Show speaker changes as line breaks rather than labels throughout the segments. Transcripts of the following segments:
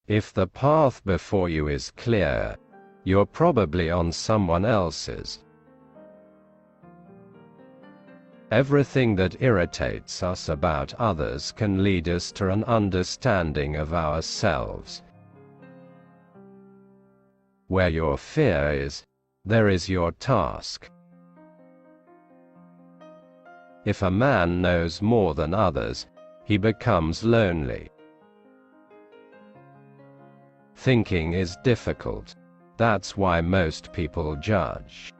If the path before you is clear, you're probably on someone else's. Everything that irritates us about others can lead us to an understanding of ourselves. Where your fear is, there is your task. If a man knows more than others, he becomes lonely. Thinking is difficult. That's why most people judge.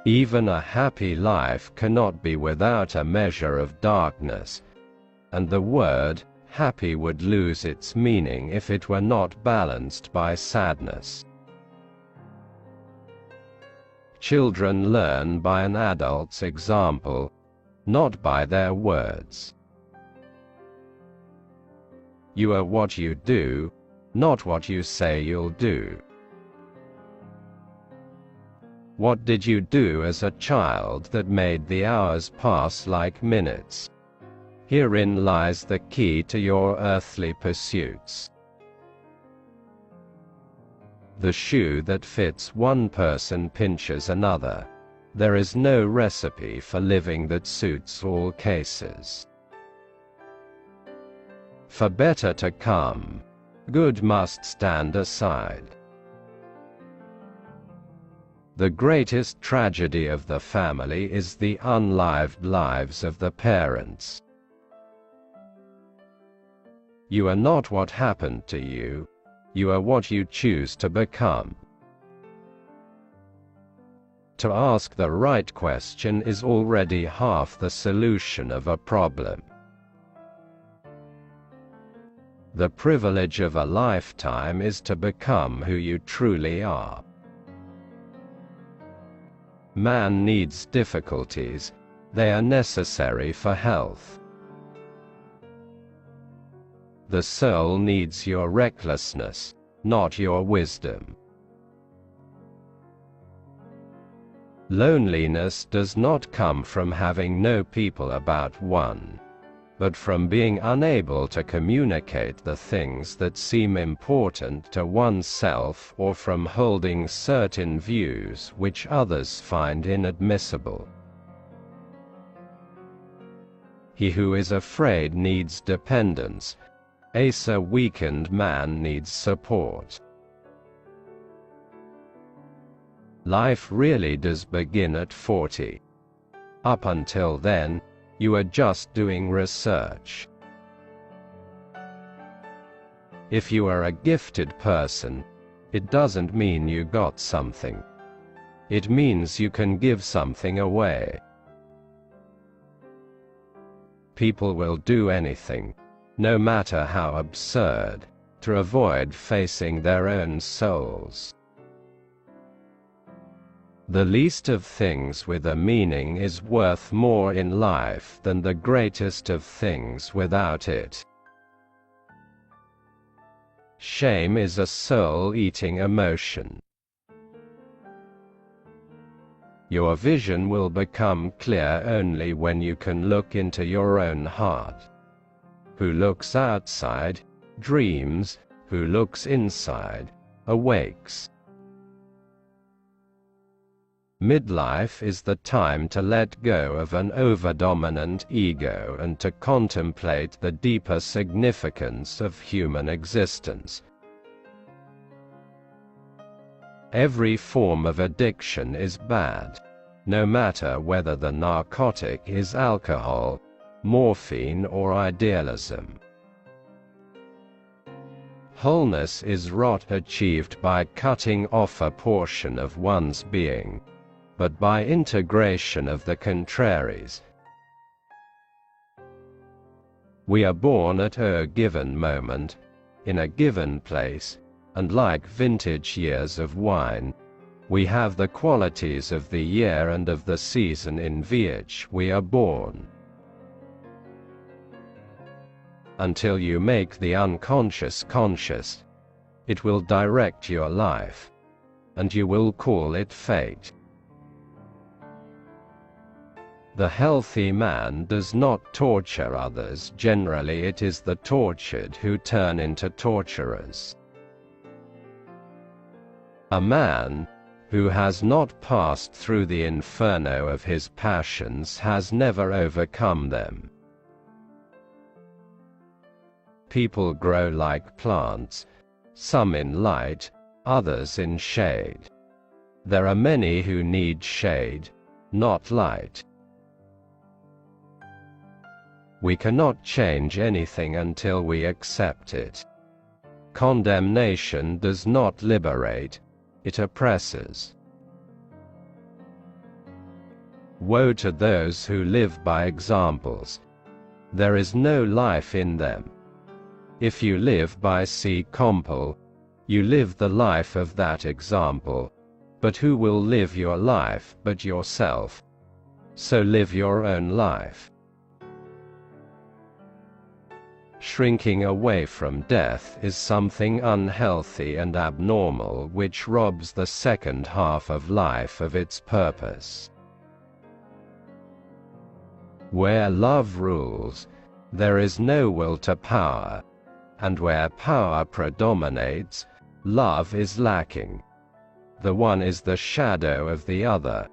Even a happy life cannot be without a measure of darkness, and the word happy would lose its meaning if it were not balanced by sadness. Children learn by an adult's example, not by their words. You are what you do, not what you say you'll do. What did you do as a child that made the hours pass like minutes? Herein lies the key to your earthly pursuits. The shoe that fits one person pinches another. There is no recipe for living that suits all cases. For better to come, good must stand aside. The greatest tragedy of the family is the unlived lives of the parents. You are not what happened to you, you are what you choose to become. To ask the right question is already half the solution of a problem. The privilege of a lifetime is to become who you truly are. Man needs difficulties, they are necessary for health. The soul needs your recklessness, not your wisdom. Loneliness does not come from having no people about one, but from being unable to communicate the things that seem important to oneself, or from holding certain views which others find inadmissible. He who is afraid needs dependence. A weakened man needs support. Life really does begin at 40. Up until then, you are just doing research. If you are a gifted person, it doesn't mean you got something. It means you can give something away. People will do anything, no matter how absurd, to avoid facing their own souls. The least of things with a meaning is worth more in life than the greatest of things without it. Shame is a soul-eating emotion. Your vision will become clear only when you can look into your own heart. Who looks outside, dreams, who looks inside, awakes. Midlife is the time to let go of an overdominant ego and to contemplate the deeper significance of human existence. Every form of addiction is bad, no matter whether the narcotic is alcohol, morphine or idealism. Wholeness is rot achieved by cutting off a portion of one's being, but by integration of the contraries. We are born at a given moment, in a given place, and like vintage years of wine, we have the qualities of the year and of the season in which we are born. Until you make the unconscious conscious, it will direct your life, and you will call it fate. The healthy man does not torture others. Generally, it is the tortured who turn into torturers. A man who has not passed through the inferno of his passions has never overcome them. People grow like plants, some in light, others in shade. There are many who need shade, not light. We cannot change anything until we accept it. Condemnation does not liberate, it oppresses. Woe to those who live by examples. There is no life in them. If you live by psychoanalysis, you live the life of that example. But who will live your life but yourself? So live your own life. Shrinking away from death is something unhealthy and abnormal which robs the second half of life of its purpose. Where love rules, there is no will to power, and where power predominates, love is lacking. The one is the shadow of the other.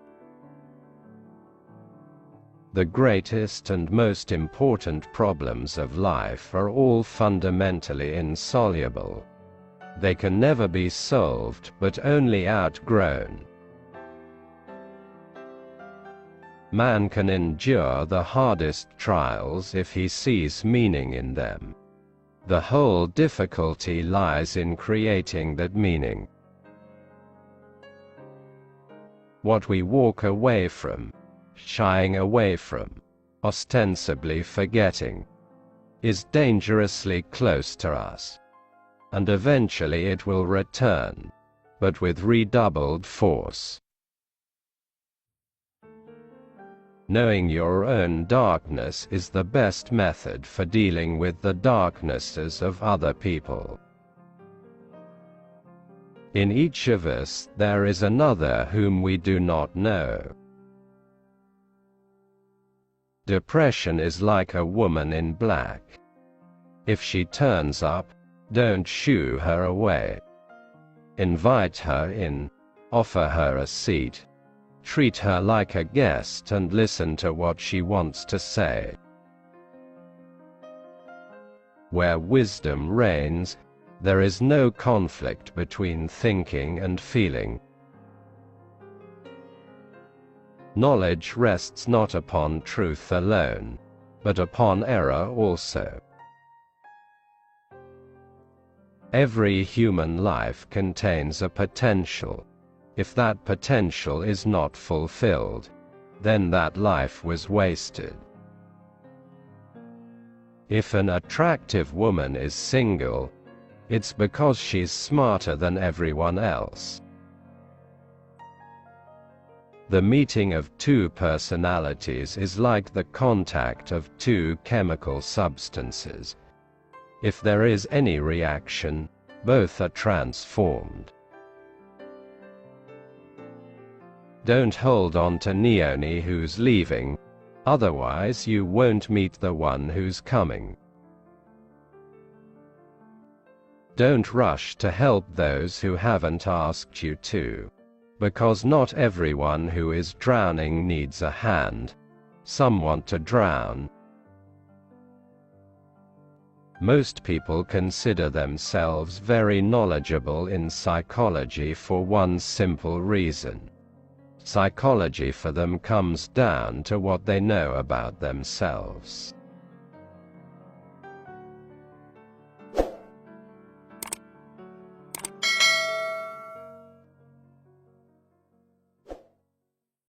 The greatest and most important problems of life are all fundamentally insoluble. They can never be solved, but only outgrown. Man can endure the hardest trials if he sees meaning in them. The whole difficulty lies in creating that meaning. What we walk away from, shying away from, ostensibly forgetting, is dangerously close to us. And eventually it will return, but with redoubled force. Knowing your own darkness is the best method for dealing with the darknesses of other people. In each of us there is another whom we do not know. Depression is like a woman in black. If she turns up, don't shoo her away. Invite her in, offer her a seat, treat her like a guest and listen to what she wants to say. Where wisdom reigns, there is no conflict between thinking and feeling. Knowledge rests not upon truth alone, but upon error also. Every human life contains a potential. If that potential is not fulfilled, then that life was wasted. If an attractive woman is single, it's because she's smarter than everyone else. The meeting of two personalities is like the contact of two chemical substances. If there is any reaction, both are transformed. Don't hold on to Neone who's leaving, otherwise you won't meet the one who's coming. Don't rush to help those who haven't asked you to. Because not everyone who is drowning needs a hand. Some want to drown. Most people consider themselves very knowledgeable in psychology for one simple reason. Psychology for them comes down to what they know about themselves.